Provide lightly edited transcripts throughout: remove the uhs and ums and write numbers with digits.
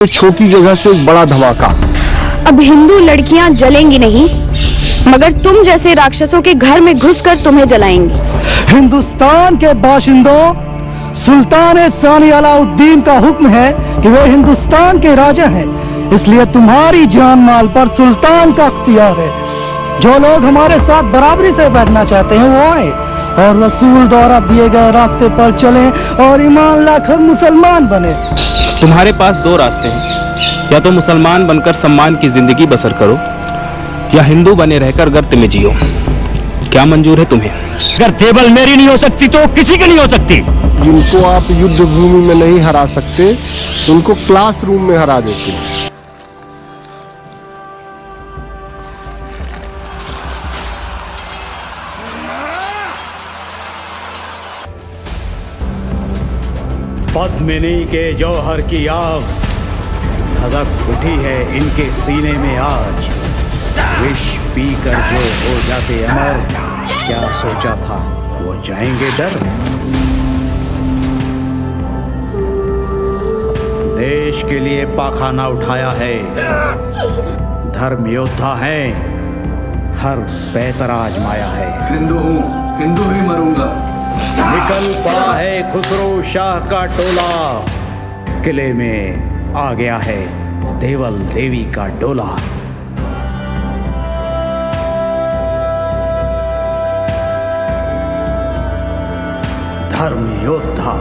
छोटी जगह से एक बड़ा धमाका। अब हिंदू लड़कियां जलेंगी नहीं, मगर तुम जैसे राक्षसों के घर में घुसकर तुम्हें जलाएंगी। हिंदुस्तान के बाशिंदों, सुल्तान सानी अलाउद्दीन का हुक्म है कि वे हिंदुस्तान के राजा हैं, इसलिए तुम्हारी जान माल पर सुल्तान का अख्तियार है। जो लोग हमारे साथ बराबरी से बैठना चाहते हैं वो आए और रसूल द्वारा दिए गए रास्ते पर चलें और ईमान लाकर मुसलमान बने। तुम्हारे पास दो रास्ते हैं, या तो मुसलमान बनकर सम्मान की जिंदगी बसर करो, या हिंदू बने रहकर गर्त में जियो। क्या मंजूर है तुम्हें? अगर केवल मेरी नहीं हो सकती तो किसी की नहीं हो सकती। जिनको आप युद्ध भूमि में नहीं हरा सकते, उनको क्लासरूम में हरा देते हैं। पद्मिनी के जौहर की आग धधक उठी है इनके सीने में आज। विष पीकर जो हो जाते अमर, क्या सोचा था वो जाएंगे डर। देश के लिए पाखाना उठाया है, धर्म योद्धा है, हर पैतरा आजमाया है। हिंदू हूँ, हिंदू ही मरूंगा। निकल पड़ा है खुसरो शाह का टोला, किले में आ गया है देवल देवी का डोला। धर्म योद्धा,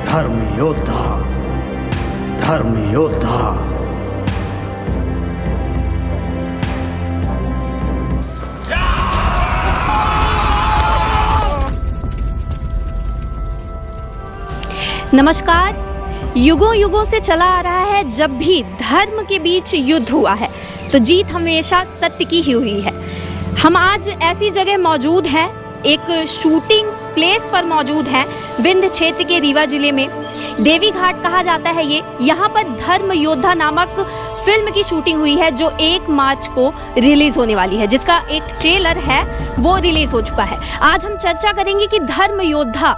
धर्म योद्धा, धर्म योद्धा। नमस्कार। युगों युगों से चला आ रहा है, जब भी धर्म के बीच युद्ध हुआ है तो जीत हमेशा सत्य की ही हुई है। हम आज ऐसी जगह मौजूद हैं, एक शूटिंग प्लेस पर मौजूद हैं, विंध्य क्षेत्र के रीवा जिले में। देवी घाट कहा जाता है ये। यहाँ पर धर्म योद्धा नामक फिल्म की शूटिंग हुई है, जो 1 मार्च को रिलीज होने वाली है, जिसका एक ट्रेलर है वो रिलीज हो चुका है। आज हम चर्चा करेंगे कि धर्म योद्धा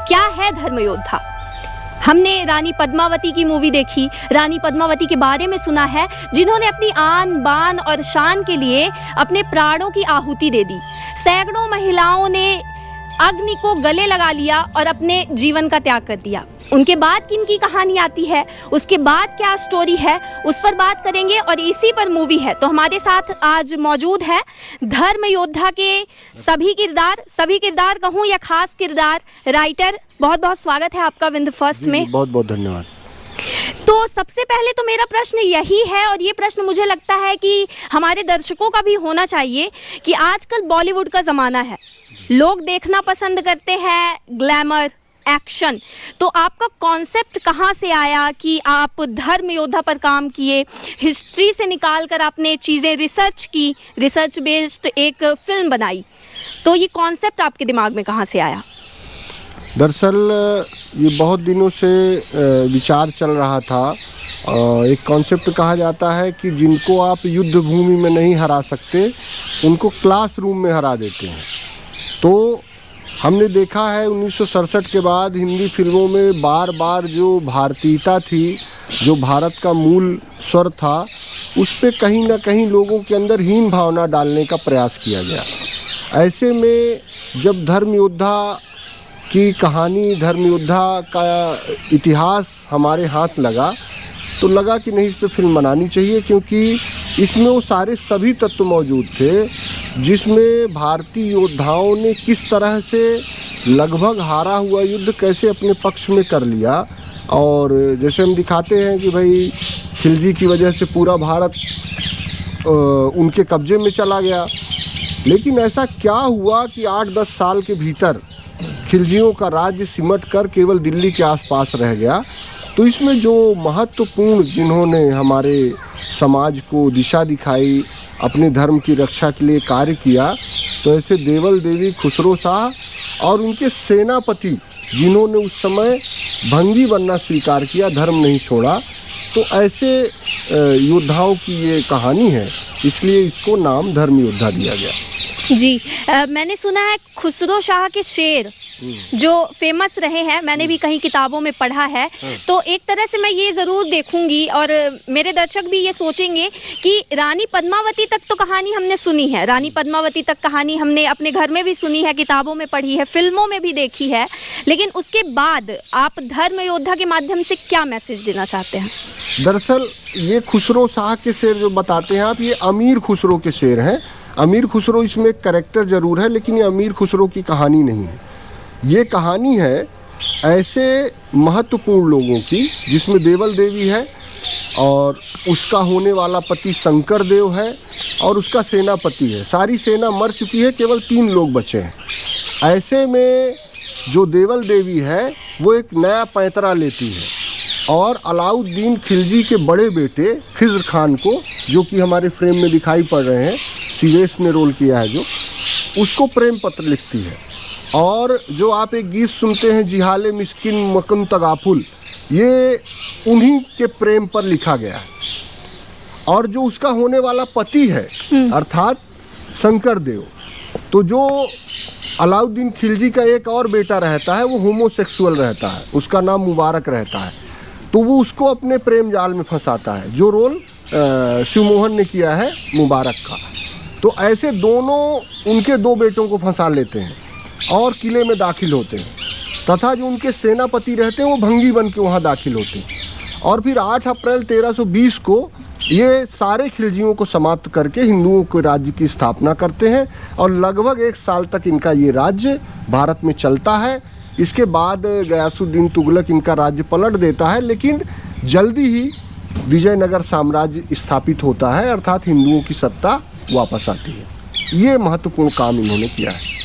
क्या है। धर्म योद्धा, हमने रानी पद्मावती की मूवी देखी, रानी पद्मावती के बारे में सुना है, जिन्होंने अपनी आन बान और शान के लिए अपने प्राणों की आहुति दे दी। सैकड़ों महिलाओं ने अग्नि को गले लगा लिया और अपने जीवन का त्याग कर दिया। उनके बाद किनकी कहानी आती है, उसके बाद क्या स्टोरी है, उस पर बात करेंगे और इसी पर मूवी है। तो हमारे साथ आज मौजूद है धर्म योद्धा के सभी किरदार कहूँ या खास किरदार राइटर। बहुत बहुत स्वागत है आपका विंध्य फर्स्ट में। बहुत बहुत धन्यवाद। तो सबसे पहले तो मेरा प्रश्न यही है, और ये प्रश्न मुझे लगता है कि हमारे दर्शकों का भी होना चाहिए, कि आजकल बॉलीवुड का ज़माना है, लोग देखना पसंद करते हैं ग्लैमर, एक्शन। तो आपका कॉन्सेप्ट कहाँ से आया कि आप धर्म योद्धा पर काम किए, हिस्ट्री से निकाल कर आपने चीज़ें रिसर्च की, रिसर्च बेस्ड एक फिल्म बनाई। तो ये कॉन्सेप्ट आपके दिमाग में कहाँ से आया? दरअसल ये बहुत दिनों से विचार चल रहा था। एक कॉन्सेप्ट कहा जाता है कि जिनको आप युद्ध भूमि में नहीं हरा सकते, उनको क्लासरूम में हरा देते हैं। तो हमने देखा है 1967 के बाद हिंदी फिल्मों में बार बार जो भारतीयता थी, जो भारत का मूल स्वर था, उस पे कहीं ना कहीं लोगों के अंदर हीन भावना डालने का प्रयास किया गया। ऐसे में जब धर्म योद्धा की कहानी, धर्म योद्धा का इतिहास हमारे हाथ लगा, तो लगा कि नहीं, इस पे फिल्म बनानी चाहिए, क्योंकि इसमें वो सारे सभी तत्व मौजूद थे, जिसमें भारतीय योद्धाओं ने किस तरह से लगभग हारा हुआ युद्ध कैसे अपने पक्ष में कर लिया। और जैसे हम दिखाते हैं कि भाई खिलजी की वजह से पूरा भारत उनके कब्जे में चला गया, लेकिन ऐसा क्या हुआ कि 8-10 साल के भीतर खिलजियों का राज्य सिमट कर केवल दिल्ली के आसपास रह गया। तो इसमें जो महत्वपूर्ण, जिन्होंने हमारे समाज को दिशा दिखाई, अपने धर्म की रक्षा के लिए कार्य किया, तो ऐसे देवल देवी, खुसरो शाह और उनके सेनापति, जिन्होंने उस समय भंगी बनना स्वीकार किया, धर्म नहीं छोड़ा, तो ऐसे योद्धाओं की ये कहानी है, इसलिए इसको नाम धर्म योद्धा दिया गया। जी, मैंने सुना है खुसरो शाह के शेर जो फेमस रहे हैं, मैंने भी कहीं किताबों में पढ़ा है। तो एक तरह से मैं ये ज़रूर देखूंगी और मेरे दर्शक भी ये सोचेंगे कि रानी पद्मावती तक तो कहानी हमने सुनी है, रानी पद्मावती तक कहानी हमने अपने घर में भी सुनी है, किताबों में पढ़ी है, फिल्मों में भी देखी है, लेकिन उसके बाद आप धर्म योद्धा के माध्यम से क्या मैसेज देना चाहते हैं? दरअसल ये खुसरो शाह के शेर जो बताते हैं आप, ये अमीर खुसरो के शेर हैं। अमीर खुसरो इसमें एक कैरेक्टर ज़रूर है, लेकिन ये अमीर खुसरो की कहानी नहीं है। ये कहानी है ऐसे महत्वपूर्ण लोगों की जिसमें देवल देवी है और उसका होने वाला पति शंकर देव है और उसका सेनापति है। सारी सेना मर चुकी है, केवल 3 लोग बचे हैं। ऐसे में जो देवल देवी है वो एक नया पैंतरा लेती है और अलाउद्दीन खिलजी के बड़े बेटे खिज्र खान को, जो कि हमारे फ्रेम में दिखाई पड़ रहे हैं, सीवेश ने रोल किया है जो, उसको प्रेम पत्र लिखती है। और जो आप एक गीत सुनते हैं जिहाले मिस्किन मकन तगाफुल, ये उन्हीं के प्रेम पर लिखा गया है। और जो उसका होने वाला पति है अर्थात शंकर देव, तो जो अलाउद्दीन खिलजी का एक और बेटा रहता है वो होमोसेक्सुअल रहता है, उसका नाम मुबारक रहता है, तो वो उसको अपने प्रेम जाल में फंसाता है, जो रोल शिवमोहन ने किया है मुबारक का। तो ऐसे दोनों उनके 2 बेटों को फंसा लेते हैं और किले में दाखिल होते हैं, तथा जो उनके सेनापति रहते हैं वो भंगी बन के वहाँ दाखिल होते हैं। और फिर 8 अप्रैल 1320 को ये सारे खिलजियों को समाप्त करके हिंदुओं के राज्य की स्थापना करते हैं और लगभग 1 साल तक इनका ये राज्य भारत में चलता है। इसके बाद गयासुद्दीन तुगलक इनका राज्य पलट देता है, लेकिन जल्दी ही विजयनगर साम्राज्य स्थापित होता है, अर्थात हिंदुओं की सत्ता वापस आती है। ये महत्वपूर्ण काम इन्होंने किया है।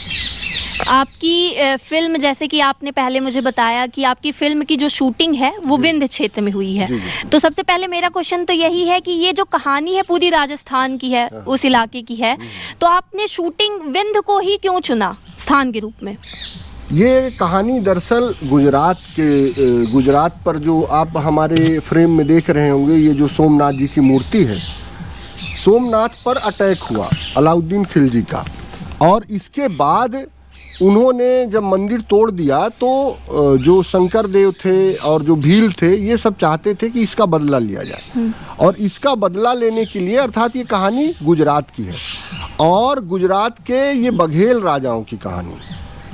आपकी फिल्म, जैसे कि आपने पहले मुझे बताया कि आपकी फिल्म की जो शूटिंग है वो विंध्य क्षेत्र में हुई है, तो सबसे पहले मेरा क्वेश्चन तो यही है कि ये जो कहानी है पूरी राजस्थान की है, उस इलाके की है, तो आपने शूटिंग विंध्य को ही क्यों चुना स्थान के रूप में? ये कहानी दरअसल गुजरात पर जो आप हमारे फ्रेम में देख रहे होंगे, ये जो सोमनाथ जी की मूर्ति है, सोमनाथ पर अटैक हुआ अलाउद्दीन खिलजी का, और इसके बाद उन्होंने जब मंदिर तोड़ दिया तो जो शंकर देव थे और जो भील थे ये सब चाहते थे कि इसका बदला लिया जाए, और इसका बदला लेने के लिए, अर्थात ये कहानी गुजरात की है और गुजरात के ये बघेल राजाओं की कहानी।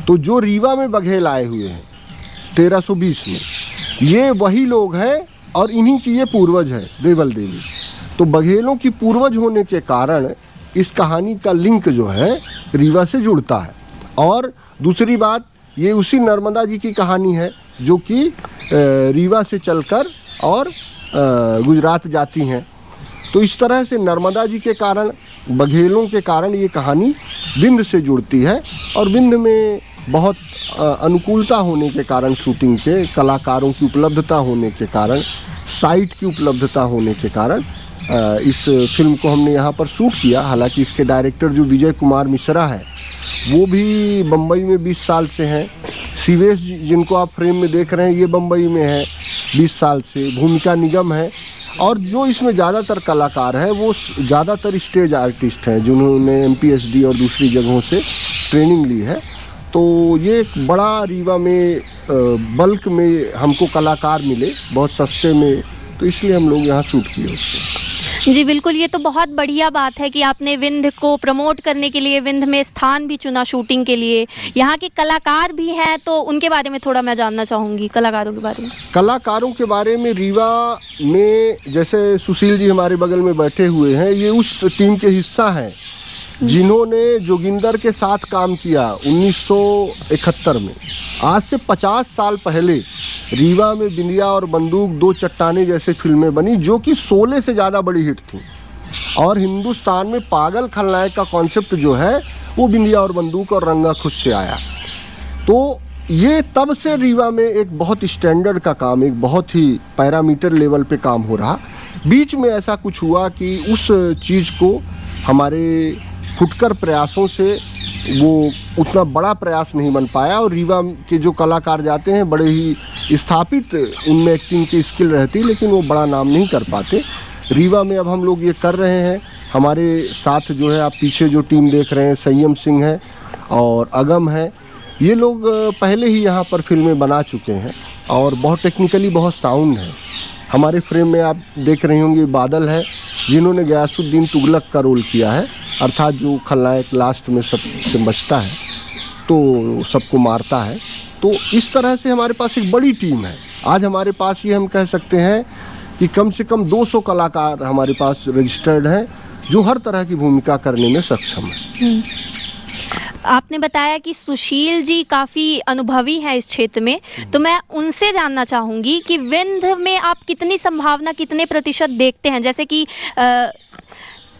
तो जो रीवा में बघेल आए हुए हैं 1320 में, ये वही लोग हैं और इन्हीं की ये पूर्वज है देवल देवी। तो बघेलों की पूर्वज होने के कारण इस कहानी का लिंक जो है रीवा से जुड़ता है। और दूसरी बात, ये उसी नर्मदा जी की कहानी है जो कि रीवा से चलकर और गुजरात जाती हैं। तो इस तरह से नर्मदा जी के कारण, बघेलों के कारण ये कहानी विंध्य से जुड़ती है। और विंध्य में बहुत अनुकूलता होने के कारण, शूटिंग के कलाकारों की उपलब्धता होने के कारण, साइट की उपलब्धता होने के कारण इस फिल्म को हमने यहाँ पर शूट किया। हालांकि इसके डायरेक्टर जो विजय कुमार मिश्रा है वो भी बम्बई में 20 साल से हैं। सीवेश जिनको आप फ्रेम में देख रहे हैं ये बम्बई में है 20 साल से। भूमिका निगम है, और जो इसमें ज़्यादातर कलाकार हैं वो ज़्यादातर स्टेज आर्टिस्ट हैं जिन्होंने MPSD और दूसरी जगहों से ट्रेनिंग ली है। तो ये एक बड़ा रीवा में बल्क में हमको कलाकार मिले बहुत सस्ते में, तो इसलिए हम लोग यहाँ शूट किए उसको। जी बिल्कुल, ये तो बहुत बढ़िया बात है कि आपने विंध्य को प्रमोट करने के लिए विंध्य में स्थान भी चुना शूटिंग के लिए। यहाँ के कलाकार भी हैं, तो उनके बारे में थोड़ा मैं जानना चाहूँगी, कलाकारों के बारे में। कलाकारों के बारे में रीवा में जैसे सुशील जी हमारे बगल में बैठे हुए हैं, ये उस टीम के हिस्सा हैं जिन्होंने जोगिंदर के साथ काम किया 1971 में। आज से 50 साल पहले रीवा में बिंदिया और बंदूक, 2 चट्टानें जैसे फिल्में बनी जो कि 16 से ज़्यादा बड़ी हिट थी। और हिंदुस्तान में पागल खलनायक का कॉन्सेप्ट जो है वो बिंदिया और बंदूक और रंगा खुद से आया। तो ये तब से रीवा में एक बहुत स्टैंडर्ड का काम, एक बहुत ही पैरामीटर लेवल पे काम हो रहा। बीच में ऐसा कुछ हुआ कि उस चीज़ को हमारे फुटकर प्रयासों से वो उतना बड़ा प्रयास नहीं बन पाया, और रीवा के जो कलाकार जाते हैं बड़े ही स्थापित उनमें एक्टिंग की स्किल रहती, लेकिन वो बड़ा नाम नहीं कर पाते। रीवा में अब हम लोग ये कर रहे हैं। हमारे साथ जो है आप पीछे जो टीम देख रहे हैं, संयम सिंह है और अगम है, ये लोग पहले ही यहाँ पर फिल्में बना चुके हैं और बहुत टेक्निकली बहुत साउंड है। हमारे फ्रेम में आप देख रहे होंगे बादल है, जिन्होंने गयासुद्दीन तुगलक का रोल किया है, अर्थात जो खलनायक लास्ट में सबसे बचता है तो सबको मारता है। तो इस तरह से हमारे पास एक बड़ी टीम है। आज हमारे पास ये हम कह सकते हैं कि कम से कम 200 कलाकार हमारे पास रजिस्टर्ड हैं जो हर तरह की भूमिका करने में सक्षम है। आपने बताया कि सुशील जी काफ़ी अनुभवी हैं इस क्षेत्र में, तो मैं उनसे जानना चाहूँगी कि विंध में आप कितनी संभावना, कितने प्रतिशत देखते हैं? जैसे कि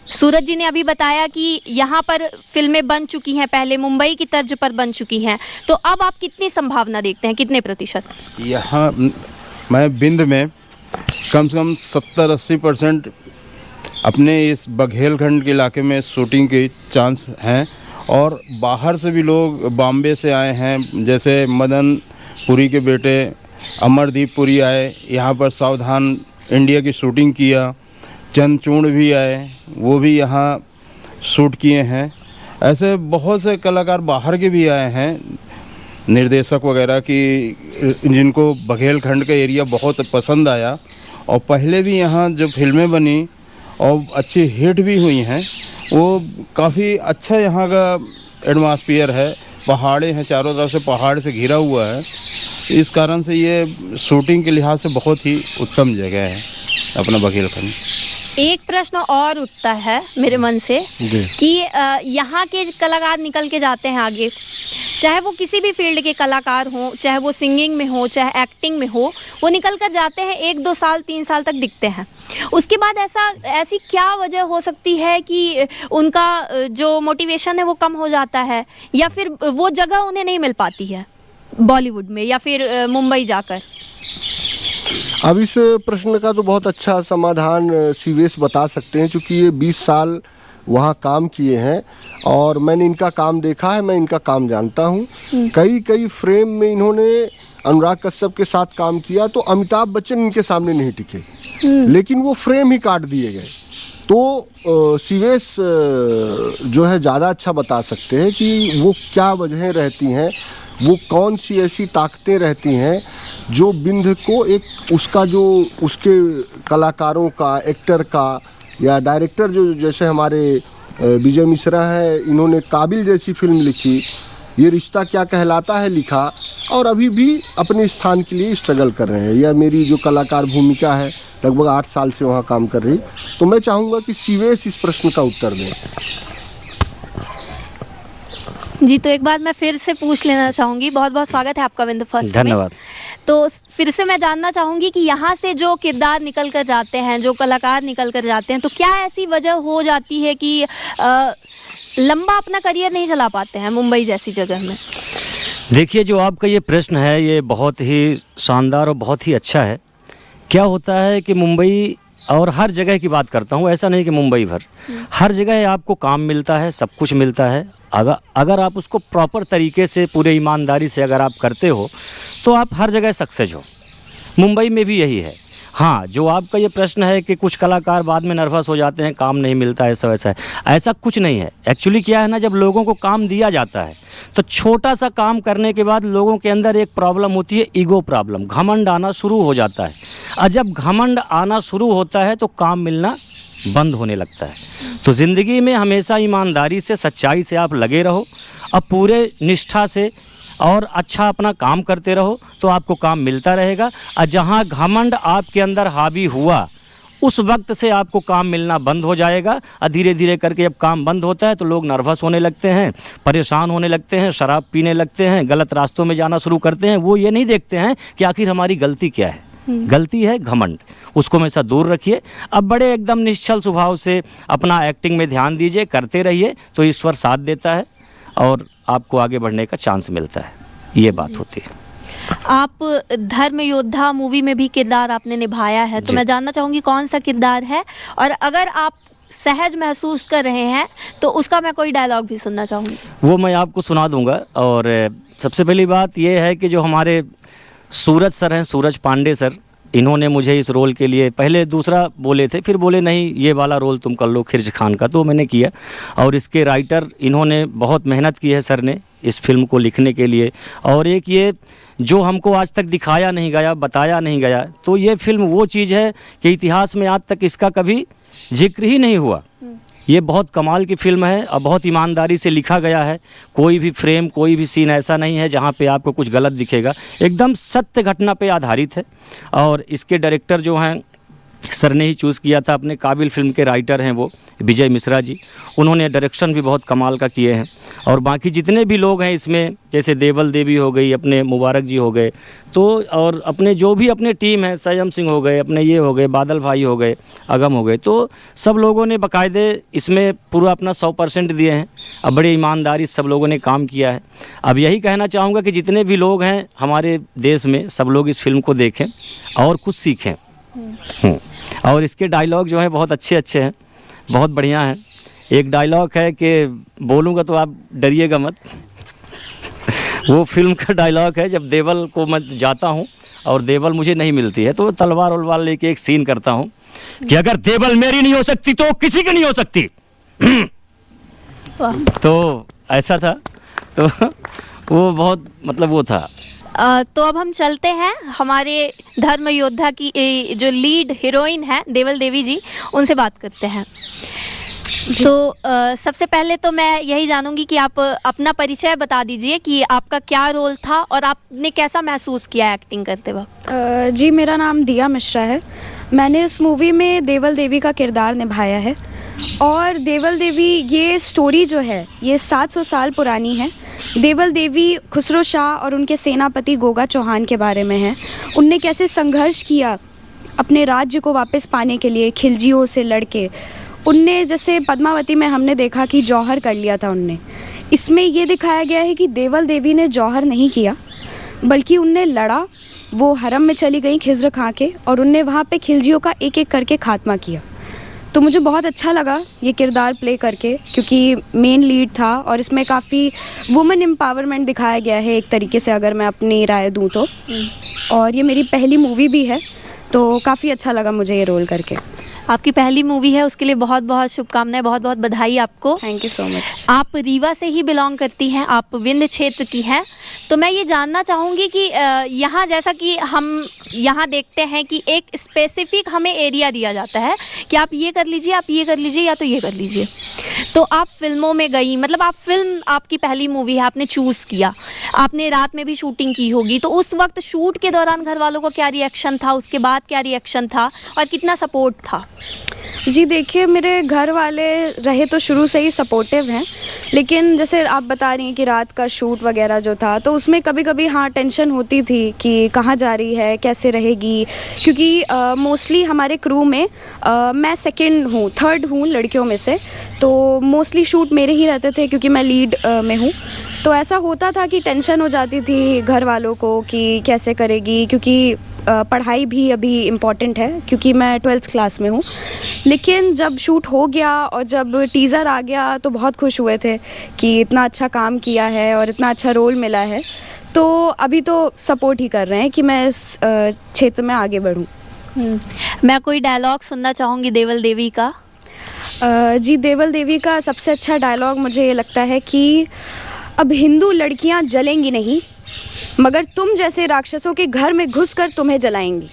सूरज जी ने अभी बताया कि यहाँ पर फिल्में बन चुकी हैं, पहले मुंबई की तर्ज पर बन चुकी हैं, तो अब आप कितनी संभावना देखते हैं, कितने प्रतिशत? यहाँ मैं विंध में कम से कम 70-80% अपने इस बघेलखंड के इलाके में शूटिंग के चांस हैं और बाहर से भी लोग बॉम्बे से आए हैं, जैसे मदन पुरी के बेटे अमरदीप पुरी आए, यहाँ पर सावधान इंडिया की शूटिंग किया। चंद्रचूड़ भी आए, वो भी यहाँ शूट किए हैं। ऐसे बहुत से कलाकार बाहर के भी आए हैं, निर्देशक वगैरह की, जिनको बघेलखंड का एरिया बहुत पसंद आया और पहले भी यहाँ जो फिल्में बनी और अच्छी हिट भी हुई हैं, वो काफ़ी अच्छा यहाँ का एटमॉस्फेयर है। पहाड़े हैं, चारों तरफ से पहाड़ से घिरा हुआ है, इस कारण से ये शूटिंग के लिहाज से बहुत ही उत्तम जगह है अपना बघेलखंड। एक प्रश्न और उठता है मेरे मन से कि यहाँ के कलाकार निकल के जाते हैं आगे, चाहे वो किसी भी फील्ड के कलाकार हों, चाहे वो सिंगिंग में हो, चाहे एक्टिंग में हो, वो निकल कर जाते हैं, 1-2 साल 3 साल तक दिखते हैं। उसके बाद ऐसी क्या वजह हो सकती है कि उनका जो मोटिवेशन है वो कम हो जाता है, या फिर वो जगह उन्हें नहीं मिल पाती है बॉलीवुड में या फिर मुंबई जाकर? अब इस प्रश्न का तो बहुत अच्छा समाधान सीवेश बता सकते हैं, क्योंकि ये 20 साल वहाँ काम किए हैं और मैंने इनका काम देखा है, मैं इनका काम जानता हूँ। कई फ्रेम में इन्होंने अनुराग कश्यप के साथ काम किया तो अमिताभ बच्चन इनके सामने नहीं टिके, लेकिन वो फ्रेम ही काट दिए गए। तो सीवेश जो है ज़्यादा अच्छा बता सकते हैं कि वो क्या वजहें रहती हैं, वो कौन सी ऐसी ताकतें रहती हैं जो विंध को एक उसका जो उसके कलाकारों का, एक्टर का या डायरेक्टर, जो जैसे हमारे विजय मिश्रा है, इन्होंने काबिल जैसी फिल्म लिखी, ये रिश्ता क्या कहलाता है लिखा और अभी भी अपने स्थान के लिए स्ट्रगल कर रहे हैं। या मेरी जो कलाकार भूमिका है लगभग 8 साल से वहाँ काम कर रही, तो मैं चाहूँगा कि सीवेश इस प्रश्न का उत्तर दें। जी, तो एक बार मैं फिर से पूछ लेना चाहूँगी। बहुत बहुत स्वागत है आपका विंध फर्स्ट में। धन्यवाद। तो फिर से मैं जानना चाहूँगी कि यहाँ से जो किरदार निकल कर जाते हैं, जो कलाकार निकल कर जाते हैं, तो क्या ऐसी वजह हो जाती है कि लंबा अपना करियर नहीं चला पाते हैं मुंबई जैसी जगह में? देखिए, जो आपका ये प्रश्न है ये बहुत ही शानदार और बहुत ही अच्छा है। क्या होता है कि मुंबई और हर जगह की बात करता हूँ, ऐसा नहीं कि मुंबई भर, हर जगह आपको काम मिलता है, सब कुछ मिलता है। अगर आप उसको प्रॉपर तरीके से, पूरे ईमानदारी से अगर आप करते हो तो आप हर जगह सक्सेस हो। मुंबई में भी यही है। हाँ, जो आपका ये प्रश्न है कि कुछ कलाकार बाद में नर्वस हो जाते हैं, काम नहीं मिलता है, ऐसा वैसा है, ऐसा कुछ नहीं है। एक्चुअली क्या है ना, जब लोगों को काम दिया जाता है तो छोटा सा काम करने के बाद लोगों के अंदर एक प्रॉब्लम होती है, ईगो प्रॉब्लम, घमंड आना शुरू हो जाता है। और जब घमंड आना शुरू होता है तो काम मिलना बंद होने लगता है। तो ज़िंदगी में हमेशा ईमानदारी से, सच्चाई से आप लगे रहो, अब पूरे निष्ठा से और अच्छा अपना काम करते रहो तो आपको काम मिलता रहेगा। और जहाँ घमंड आपके अंदर हावी हुआ उस वक्त से आपको काम मिलना बंद हो जाएगा। और धीरे धीरे करके जब काम बंद होता है तो लोग नर्वस होने लगते हैं, परेशान होने लगते हैं, शराब पीने लगते हैं, गलत रास्तों में जाना शुरू करते हैं। वो ये नहीं देखते हैं कि आखिर हमारी गलती क्या है। गलती है घमंड, उसको हमेशा दूर रखिए। अब बड़े एकदम निश्चल स्वभाव से अपना एक्टिंग में ध्यान दीजिए, करते रहिए तो ईश्वर साथ देता है और आपको आगे बढ़ने का चांस मिलता है। ये बात होती है। आप धर्म योद्धा मूवी में भी किरदार आपने निभाया है, तो मैं जानना चाहूँगी कौन सा किरदार है, और अगर आप सहज महसूस कर रहे हैं तो उसका मैं कोई डायलॉग भी सुनना चाहूँगी। वो मैं आपको सुना दूंगा। और सबसे पहली बात ये है कि जो हमारे सूरज सर हैं, सूरज पांडे सर, इन्होंने मुझे इस रोल के लिए पहले दूसरा बोले थे, फिर बोले नहीं ये वाला रोल तुम कर लो खिर्ज खान का, तो मैंने किया। और इसके राइटर इन्होंने बहुत मेहनत की है सर ने इस फिल्म को लिखने के लिए। और एक ये जो हमको आज तक दिखाया नहीं गया, बताया नहीं गया, तो ये फिल्म वो चीज़ है कि इतिहास में आज तक इसका कभी जिक्र ही नहीं हुआ। ये बहुत कमाल की फिल्म है और बहुत ईमानदारी से लिखा गया है। कोई भी फ्रेम, कोई भी सीन ऐसा नहीं है जहाँ पे आपको कुछ गलत दिखेगा, एकदम सत्य घटना पे आधारित है। और इसके डायरेक्टर जो हैं सर ने ही चूज़ किया था, अपने काबिल फिल्म के राइटर हैं वो विजय मिश्रा जी, उन्होंने डायरेक्शन भी बहुत कमाल का किए हैं। और बाकी जितने भी लोग हैं इसमें, जैसे देवल देवी हो गई, अपने मुबारक जी हो गए, तो और अपने जो भी अपने टीम है, संयम सिंह हो गए, अपने ये हो गए, बादल भाई हो गए, अगम हो गए, तो सब लोगों ने बाकायदे इसमें पूरा अपना 100% दिए हैं। अब बड़ी ईमानदारी सब लोगों ने काम किया है। अब यही कहना चाहूँगा कि जितने भी लोग हैं हमारे देश में, सब लोग इस फिल्म को देखें और कुछ सीखें। और इसके डायलॉग जो है बहुत अच्छे अच्छे हैं, बहुत बढ़िया हैं। एक डायलॉग है कि बोलूँगा तो आप डरिएगा मत वो फिल्म का डायलॉग है, जब देवल को मैं जाता हूँ और देवल मुझे नहीं मिलती है, तो तलवार वलवार लेके एक सीन करता हूँ कि अगर देवल मेरी नहीं हो सकती तो किसी की नहीं हो सकती। तो ऐसा था, तो वो बहुत मतलब वो था। तो अब हम चलते हैं हमारे धर्म योद्धा की जो लीड हीरोइन है देवल देवी जी, उनसे बात करते हैं। तो सबसे पहले तो मैं यही जानूंगी कि आप अपना परिचय बता दीजिए कि आपका क्या रोल था और आपने कैसा महसूस किया एक्टिंग करते वक्त। जी, मेरा नाम दिया मिश्रा है। मैंने इस मूवी में देवल देवी का किरदार निभाया है। और देवल देवी, ये स्टोरी जो है ये 700 साल पुरानी है। देवल देवी खुसरो शाह और उनके सेनापति गोगा चौहान के बारे में है। उनने कैसे संघर्ष किया अपने राज्य को वापस पाने के लिए खिलजियों से लड़के। उनने जैसे पद्मावती में हमने देखा कि जौहर कर लिया था उनने, इसमें ये दिखाया गया है कि देवल देवी ने जौहर नहीं किया बल्कि उनने लड़ा। वो हरम में चली गई खिज्र खां के और उनने वहाँ पे खिलजियों का एक एक करके खात्मा किया। तो मुझे बहुत अच्छा लगा ये किरदार प्ले करके, क्योंकि मेन लीड था और इसमें काफ़ी वुमेन एम्पावरमेंट दिखाया गया है एक तरीके से, अगर मैं अपनी राय दूँ तो। और ये मेरी पहली मूवी भी है, तो काफ़ी अच्छा लगा मुझे ये रोल करके। आपकी पहली मूवी है, उसके लिए बहुत बहुत शुभकामनाएं, बहुत बहुत बधाई आपको। Thank you so much. आप रीवा से ही बिलोंग करती हैं, आप विंध्य क्षेत्र की हैं, तो मैं ये जानना चाहूँगी कि यहाँ जैसा कि हम यहाँ देखते हैं कि एक स्पेसिफिक हमें एरिया दिया जाता है कि आप ये कर लीजिए, आप ये कर लीजिए, या तो ये कर लीजिए। तो आप फिल्मों में गई, मतलब आप फिल्म, आपकी पहली मूवी है, आपने चूज़ किया, आपने रात में भी शूटिंग की होगी, तो उस वक्त शूट के दौरान घर वालों का क्या रिएक्शन था, उसके बाद क्या रिएक्शन था और कितना सपोर्ट था? जी देखिए, मेरे घर वाले रहे तो शुरू से ही सपोर्टिव हैं, लेकिन जैसे आप बता रही हैं कि रात का शूट वगैरह जो था, तो उसमें कभी कभी हाँ टेंशन होती थी कि कहाँ जा रही है, कैसे रहेगी, क्योंकि मोस्टली हमारे क्रू में मैं थर्ड हूँ लड़कियों में से, तो मोस्टली शूट मेरे ही रहते थे क्योंकि मैं लीड में हूँ। तो ऐसा होता था कि टेंशन हो जाती थी घर वालों को कि कैसे करेगी, क्योंकि पढ़ाई भी अभी इम्पॉर्टेंट है, क्योंकि मैं 12th क्लास में हूँ। लेकिन जब शूट हो गया और जब टीज़र आ गया तो बहुत खुश हुए थे कि इतना अच्छा काम किया है और इतना अच्छा रोल मिला है। तो अभी तो सपोर्ट ही कर रहे हैं कि मैं इस क्षेत्र में आगे बढ़ूँ। मैं कोई डायलॉग सुनना चाहूँगी देवल देवी का। जी, देवल देवी का सबसे अच्छा डायलॉग मुझे ये लगता है कि अब हिंदू लड़कियां जलेंगी नहीं, मगर तुम जैसे राक्षसों के घर में घुसकर तुम्हें जलाएंगी।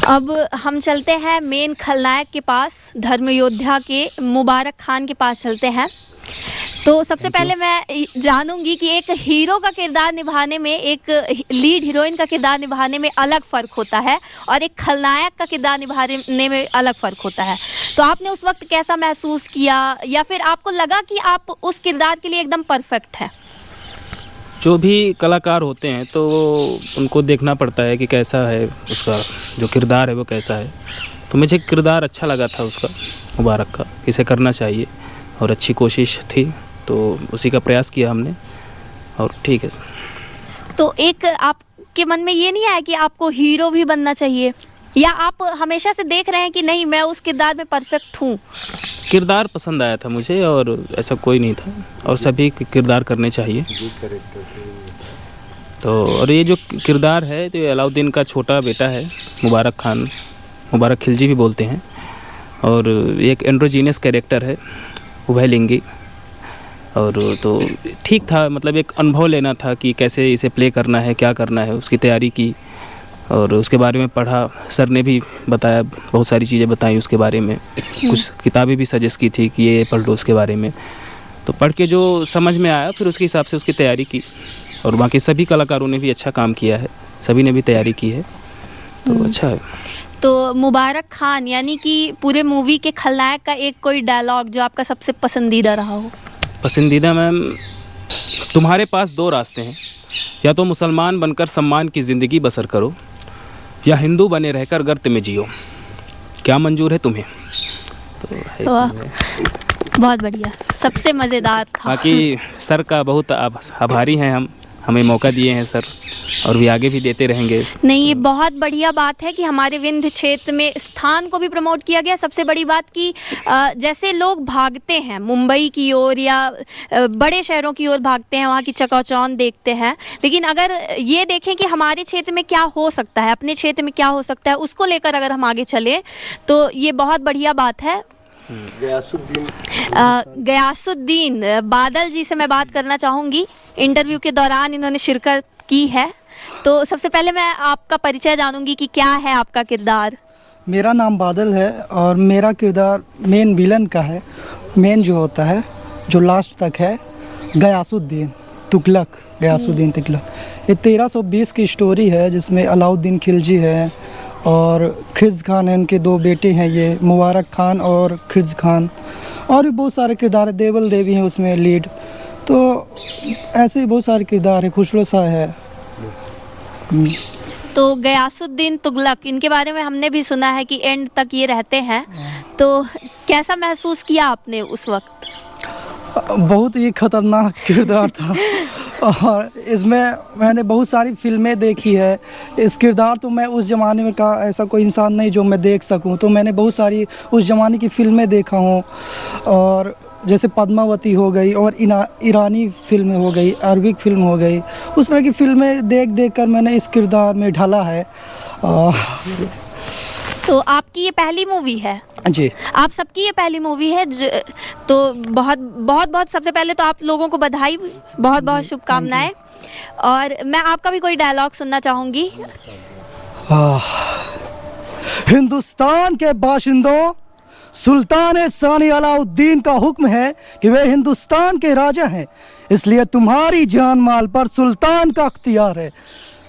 अब हम चलते हैं मेन खलनायक के पास, धर्म योद्धा के मुबारक खान के पास चलते हैं। तो सबसे पहले मैं जानूंगी कि एक हीरो का किरदार निभाने में, एक लीड हीरोइन का किरदार निभाने में अलग फ़र्क होता है और एक खलनायक का किरदार निभाने में अलग फ़र्क होता है। तो आपने उस वक्त कैसा महसूस किया, या फिर आपको लगा कि आप उस किरदार के लिए एकदम परफेक्ट हैं? जो भी कलाकार होते हैं तो उनको देखना पड़ता है कि कैसा है उसका जो किरदार है वो कैसा है। तो मुझे किरदार अच्छा लगा था उसका, मुबारक का, इसे करना चाहिए और अच्छी कोशिश थी, तो उसी का प्रयास किया हमने और ठीक है। तो एक आपके मन में ये नहीं आया कि आपको हीरो भी बनना चाहिए, या आप हमेशा से देख रहे हैं कि नहीं मैं उस किरदार में परफेक्ट हूँ? किरदार पसंद आया था मुझे और ऐसा कोई नहीं था, और सभी किरदार करने चाहिए। तो और ये जो किरदार है तो ये अलाउद्दीन का छोटा बेटा है, मुबारक खान, मुबारक खिलजी भी बोलते हैं, और एक एंड्रोजीनियस कैरेक्टर है, उभयलिंगी। और तो ठीक था, मतलब एक अनुभव लेना था कि कैसे इसे प्ले करना है, क्या करना है, उसकी तैयारी की और उसके बारे में पढ़ा। सर ने भी बताया, बहुत सारी चीज़ें बताई उसके बारे में, कुछ किताबें भी सजेस्ट की थी कि ये पढ़ लो उसके बारे में। तो पढ़ के जो समझ में आया फिर उसके हिसाब से उसकी तैयारी की, और बाकी सभी कलाकारों ने भी अच्छा काम किया है, सभी ने भी तैयारी की है, तो अच्छा है। तो मुबारक खान यानी कि पूरे मूवी के खलनायक का एक कोई डायलॉग जो आपका सबसे पसंदीदा रहा हो? पसंदीदा मैम, तुम्हारे पास दो रास्ते हैं, या तो मुसलमान बनकर सम्मान की ज़िंदगी बसर करो, या हिंदू बने रहकर गर्त में जियो, क्या मंजूर है तुम्हें? तो वाह, बहुत बढ़िया, सबसे मज़ेदार था। बाकी सर का बहुत आभारी हैं हम, हमें मौका दिए हैं सर, और भी आगे भी देते रहेंगे। नहीं, ये बहुत बढ़िया बात है कि हमारे विंध्य क्षेत्र में स्थान को भी प्रमोट किया गया। सबसे बड़ी बात कि जैसे लोग भागते हैं मुंबई की ओर या बड़े शहरों की ओर भागते हैं, वहाँ की चकाचौंध देखते हैं, लेकिन अगर ये देखें कि हमारे क्षेत्र में क्या हो सकता है, अपने क्षेत्र में क्या हो सकता है, उसको लेकर अगर हम आगे चलें तो ये बहुत बढ़िया बात है। गयासुद्दीन बादल जी से मैं बात करना चाहूँगी, इंटरव्यू के दौरान इन्होंने शिरकत की है, तो सबसे पहले मैं आपका परिचय जानूंगी कि क्या है आपका किरदार? मेरा नाम बादल है और मेरा किरदार मेन विलन का है। मेन जो होता है, जो लास्ट तक है, गयासुद्दीन तुगलक, गयासुद्दीन तुगलक। ये 1320 की स्टोरी है जिसमें अलाउद्दीन खिलजी है और खिज़ खान है, उनके दो बेटे हैं, ये मुबारक खान और खिज़ खान, और भी बहुत सारे किरदार है, देवल देवी हैं उसमें लीड। तो ऐसे ही बहुत सारे किरदार है, खुसरो शाह है। तो गयासुद्दीन तुगलक, इनके बारे में हमने भी सुना है कि एंड तक ये रहते हैं, तो कैसा महसूस किया आपने उस वक्त? बहुत ही खतरनाक किरदार था और इसमें मैंने बहुत सारी फिल्में देखी है। इस किरदार तो मैं उस ज़माने में का ऐसा कोई इंसान नहीं जो मैं देख सकूं, तो मैंने बहुत सारी उस ज़माने की फ़िल्में देखा हूं, और जैसे पद्मावती हो गई और ईरानी फिल्में हो गई, अरबिक फिल्म हो गई, उस तरह की फिल्में देख देख कर मैंने इस किरदार में ढला है। तो आपकी ये पहली मूवी है? जी, आप सबकी ये पहली मूवी है, तो बहुत बहुत बहुत सबसे पहले तो आप लोगों को बधाई, बहुत बहुत शुभकामनाएं। और मैं आपका भी कोई डायलॉग सुनना चाहूँगी। हिंदुस्तान के बाशिंदों, सुल्तान सानी अलाउद्दीन का हुक्म है कि वे हिंदुस्तान के राजा हैं, इसलिए तुम्हारी जान माल पर सुल्तान का अख्तियार है।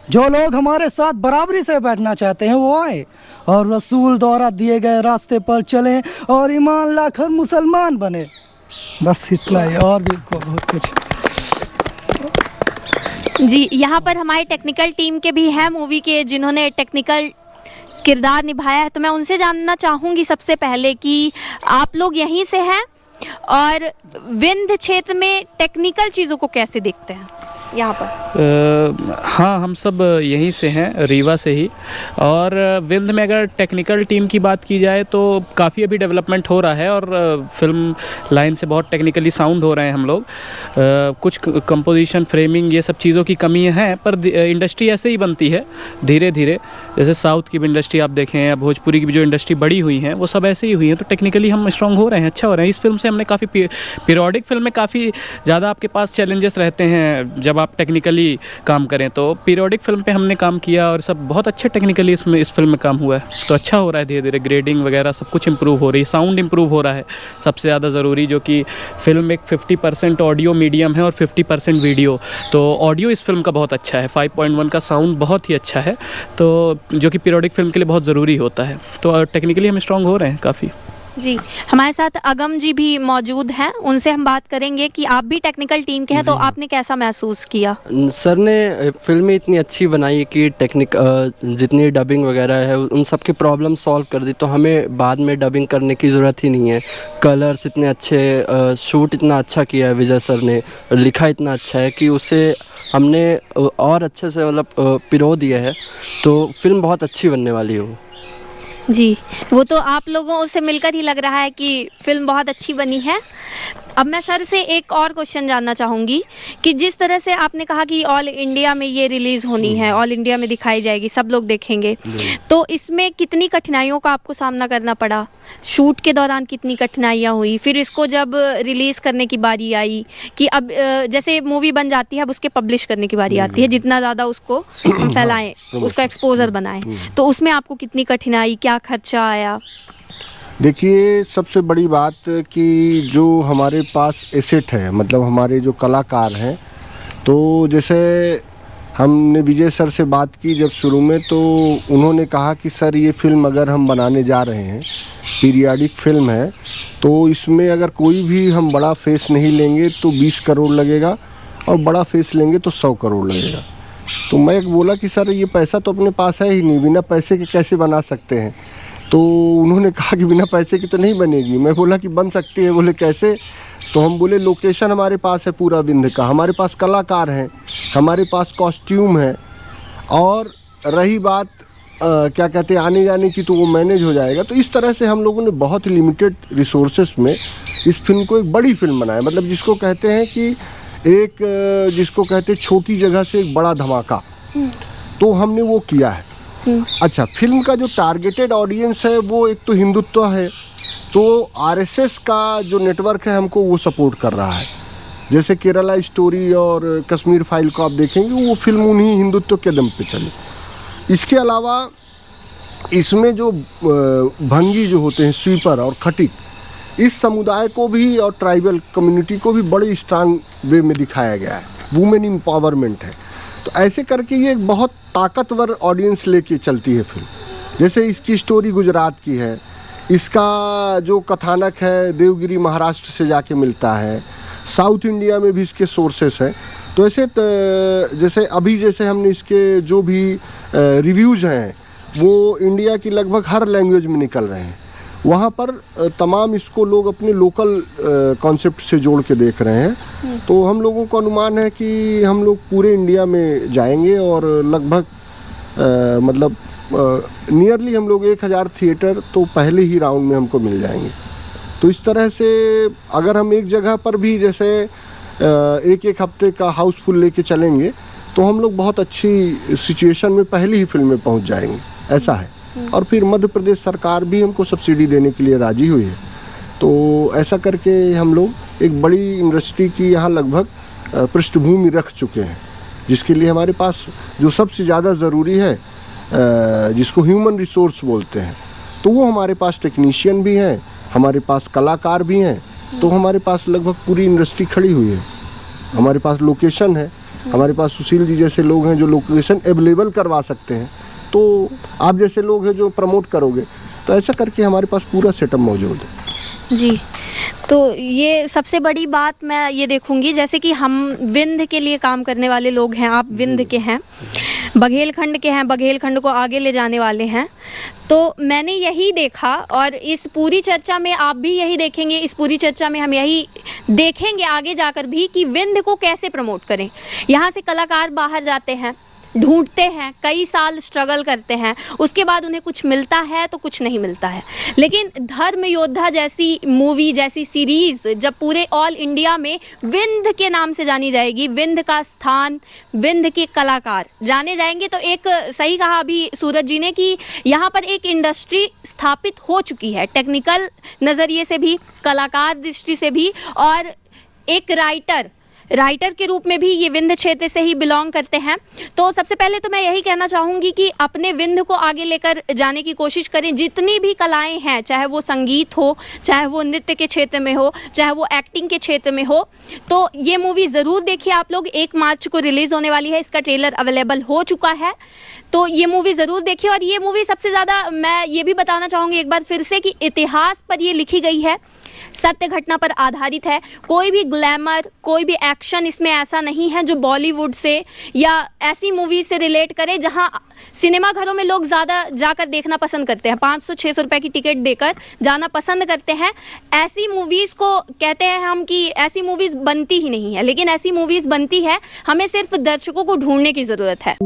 जो लोग हमारे साथ बराबरी से बैठना चाहते हैं वो आए और रसूल द्वारा दिए गए रास्ते पर चलें और ईमान लाकर मुसलमान बने। बस इतना ही, और भी बहुत कुछ। जी, यहाँ पर हमारी टेक्निकल टीम के भी हैं मूवी के, जिन्होंने टेक्निकल किरदार निभाया है, तो मैं उनसे जानना चाहूँगी सबसे पहले कि आप लोग यहीं से हैं और विंध्य क्षेत्र में टेक्निकल चीज़ों को कैसे देखते हैं यहाँ पर? हाँ, हम सब यहीं से हैं, रीवा से ही। और विंध्य में अगर टेक्निकल टीम की बात की जाए तो काफ़ी अभी डेवलपमेंट हो रहा है और फिल्म लाइन से बहुत टेक्निकली साउंड हो रहे हैं हम लोग। कुछ कंपोजिशन, फ्रेमिंग, ये सब चीज़ों की कमी है, पर इंडस्ट्री ऐसे ही बनती है धीरे धीरे। जैसे साउथ की भी इंडस्ट्री आप देखें या भोजपुरी की भी जो इंडस्ट्री बड़ी हुई हैं, वो सब ऐसे ही हुई हैं। तो टेक्निकली हम स्ट्रॉन्ग हो रहे हैं, अच्छा हो रहे हैं। इस फिल्म से हमने काफ़ी पीरियोडिक फिल्म में काफ़ी ज़्यादा आपके पास चैलेंजेस रहते हैं जब आप टेक्निकली काम करें, तो पीरियोडिक फिल्म पे हमने काम किया और सब बहुत अच्छे टेक्निकली इस फिल्म में काम हुआ है। तो अच्छा हो रहा है धीरे धीरे, ग्रेडिंग वगैरह सब कुछ इम्प्रूव हो रही है, साउंड इम्प्रूव हो रहा है सबसे ज़्यादा ज़रूरी, जो कि फिल्म एक 50% ऑडियो मीडियम है और 50% वीडियो। तो ऑडियो इस फिल्म का बहुत अच्छा है, 5.1 का साउंड बहुत ही अच्छा है, तो जो कि पीरियोडिक फिल्म के लिए बहुत ज़रूरी होता है। तो टेक्निकली हम स्ट्रॉन्ग हो रहे हैं काफ़ी। जी, हमारे साथ अगम जी भी मौजूद हैं, उनसे हम बात करेंगे कि आप भी टेक्निकल टीम के हैं, तो आपने कैसा महसूस किया? सर ने फिल्म इतनी अच्छी बनाई कि जितनी डबिंग वगैरह है उन सब की प्रॉब्लम सॉल्व कर दी, तो हमें बाद में डबिंग करने की ज़रूरत ही नहीं है। कलर्स इतने अच्छे, शूट इतना अच्छा किया है विजय सर ने, लिखा इतना अच्छा है कि उसे हमने और अच्छे से मतलब पिरो दिया है, तो फिल्म बहुत अच्छी बनने वाली हो। जी, वो तो आप लोगों से मिलकर ही लग रहा है कि फिल्म बहुत अच्छी बनी है। अब मैं सर से एक और क्वेश्चन जानना चाहूँगी कि जिस तरह से आपने कहा कि ऑल इंडिया में ये रिलीज़ होनी है, ऑल इंडिया में दिखाई जाएगी, सब लोग देखेंगे, तो इसमें कितनी कठिनाइयों का आपको सामना करना पड़ा? शूट के दौरान कितनी कठिनाइयाँ हुई, फिर इसको जब रिलीज़ करने की बारी आई कि अब जैसे मूवी बन जाती है अब उसके पब्लिश करने की बारी आती है, जितना ज़्यादा उसको हम फैलाएँ, उसका एक्सपोजर बनाएं, तो उसमें आपको कितनी कठिनाई, क्या खर्चा आया? देखिए, सबसे बड़ी बात कि जो हमारे पास एसेट है, मतलब हमारे जो कलाकार हैं, तो जैसे हमने विजय सर से बात की जब शुरू में, तो उन्होंने कहा कि सर ये फ़िल्म अगर हम बनाने जा रहे हैं, पीरियाडिक फिल्म है, तो इसमें अगर कोई भी हम बड़ा फेस नहीं लेंगे तो 20 करोड़ लगेगा और बड़ा फेस लेंगे तो 100 करोड़ लगेगा। तो मैं बोला कि सर ये पैसा तो अपने पास है ही नहीं, बिना पैसे के कैसे बना सकते हैं? तो उन्होंने कहा कि बिना पैसे की तो नहीं बनेगी। मैं बोला कि बन सकती है। बोले कैसे? तो हम बोले लोकेशन हमारे पास है पूरा विंध्य का, हमारे पास कलाकार हैं, हमारे पास कॉस्ट्यूम है, और रही बात क्या कहते हैं आने जाने की, तो वो मैनेज हो जाएगा। तो इस तरह से हम लोगों ने बहुत लिमिटेड रिसोर्सेस में इस फिल्म को एक बड़ी फिल्म बनाया, मतलब जिसको कहते हैं कि एक जिसको कहते हैं छोटी जगह से एक बड़ा धमाका, तो हमने वो किया है। अच्छा, फिल्म का जो टारगेटेड ऑडियंस है वो एक तो हिंदुत्व है, तो आरएसएस का जो नेटवर्क है हमको वो सपोर्ट कर रहा है। जैसे केरला स्टोरी और कश्मीर फाइल को आप देखेंगे, वो फिल्म उन्हीं हिंदुत्व के दम पे चली। इसके अलावा इसमें जो भंगी जो होते हैं, स्वीपर और खटिक, इस समुदाय को भी और ट्राइबल कम्युनिटी को भी बड़ी स्ट्रांग वे में दिखाया गया है। वुमेन एम्पावरमेंट है, तो ऐसे करके ये एक बहुत ताकतवर ऑडियंस लेके चलती है फिल्म। जैसे इसकी स्टोरी गुजरात की है, इसका जो कथानक है देवगिरी महाराष्ट्र से जाके मिलता है, साउथ इंडिया में भी इसके सोर्सेस हैं। तो ऐसे जैसे अभी जैसे हमने इसके जो भी रिव्यूज़ हैं वो इंडिया की लगभग हर लैंग्वेज में निकल रहे हैं। वहाँ पर तमाम इसको लोग अपने लोकल कॉन्सेप्ट से जोड़ के देख रहे हैं। तो हम लोगों को अनुमान है कि हम लोग पूरे इंडिया में जाएंगे और लगभग मतलब नियरली हम लोग 1000 थिएटर तो पहले ही राउंड में हमको मिल जाएंगे। तो इस तरह से अगर हम एक जगह पर भी जैसे एक हफ्ते का हाउसफुल लेके चलेंगे तो हम लोग बहुत अच्छी सिचुएशन में पहली ही फिल्म में पहुंच जाएंगे, ऐसा है। और फिर मध्य प्रदेश सरकार भी हमको सब्सिडी देने के लिए राजी हुई है। तो ऐसा करके हम लोग एक बड़ी इंडस्ट्री की यहाँ लगभग पृष्ठभूमि रख चुके हैं, जिसके लिए हमारे पास जो सबसे ज़्यादा ज़रूरी है जिसको ह्यूमन रिसोर्स बोलते हैं, तो वो हमारे पास टेक्नीशियन भी हैं, हमारे पास कलाकार भी हैं। तो हमारे पास लगभग पूरी इंडस्ट्री खड़ी हुई है। हमारे पास लोकेशन है, हमारे पास सुशील जी जैसे लोग हैं जो लोकेशन अवेलेबल करवा सकते हैं, तो आप जैसे लोग हैं जो प्रमोट करोगे, तो ऐसा करके हमारे पास पूरा सेटअप मौजूद है। जी, तो ये सबसे बड़ी बात मैं ये देखूंगी, जैसे कि हम विंध्य के लिए काम करने वाले लोग हैं, आप विंध्य के हैं, बघेलखंड के हैं, बघेलखंड को आगे ले जाने वाले हैं। तो मैंने यही देखा और इस पूरी चर्चा में आप भी यही देखेंगे, इस पूरी चर्चा में हम यही देखेंगे आगे जाकर भी कि विंध्य को कैसे प्रमोट करें। यहाँ से कलाकार बाहर जाते हैं, ढूंढते हैं, कई साल स्ट्रगल करते हैं, उसके बाद उन्हें कुछ मिलता है तो कुछ नहीं मिलता है। लेकिन धर्म योद्धा जैसी मूवी, जैसी सीरीज़ जब पूरे ऑल इंडिया में विंध्य के नाम से जानी जाएगी, विंध्य का स्थान, विंध्य के कलाकार जाने जाएंगे, तो एक सही कहा अभी सूरज जी ने कि यहाँ पर एक इंडस्ट्री स्थापित हो चुकी है, टेक्निकल नज़रिए से भी, कलाकार दृष्टि से भी, और एक राइटर के रूप में भी ये विंध्य क्षेत्र से ही बिलोंग करते हैं। तो सबसे पहले तो मैं यही कहना चाहूँगी कि अपने विंध्य को आगे लेकर जाने की कोशिश करें। जितनी भी कलाएं हैं, चाहे वो संगीत हो, चाहे वो नृत्य के क्षेत्र में हो, चाहे वो एक्टिंग के क्षेत्र में हो, तो ये मूवी ज़रूर देखिए आप लोग। 1 मार्च को रिलीज़ होने वाली है, इसका ट्रेलर अवेलेबल हो चुका है, तो ये मूवी ज़रूर देखिए। और ये मूवी सबसे ज़्यादा मैं ये भी बताना चाहूँगी एक बार फिर से कि इतिहास पर ये लिखी गई है, सत्य घटना पर आधारित है। कोई भी ग्लैमर, कोई भी एक्शन इसमें ऐसा नहीं है जो बॉलीवुड से या ऐसी मूवी से रिलेट करे जहां सिनेमा घरों में लोग ज़्यादा जाकर देखना पसंद करते हैं, 500-600 रुपए की टिकट देकर जाना पसंद करते हैं। ऐसी मूवीज़ को कहते हैं हम कि ऐसी मूवीज़ बनती ही नहीं है, लेकिन ऐसी मूवीज़ बनती है, हमें सिर्फ दर्शकों को ढूंढने की ज़रूरत है।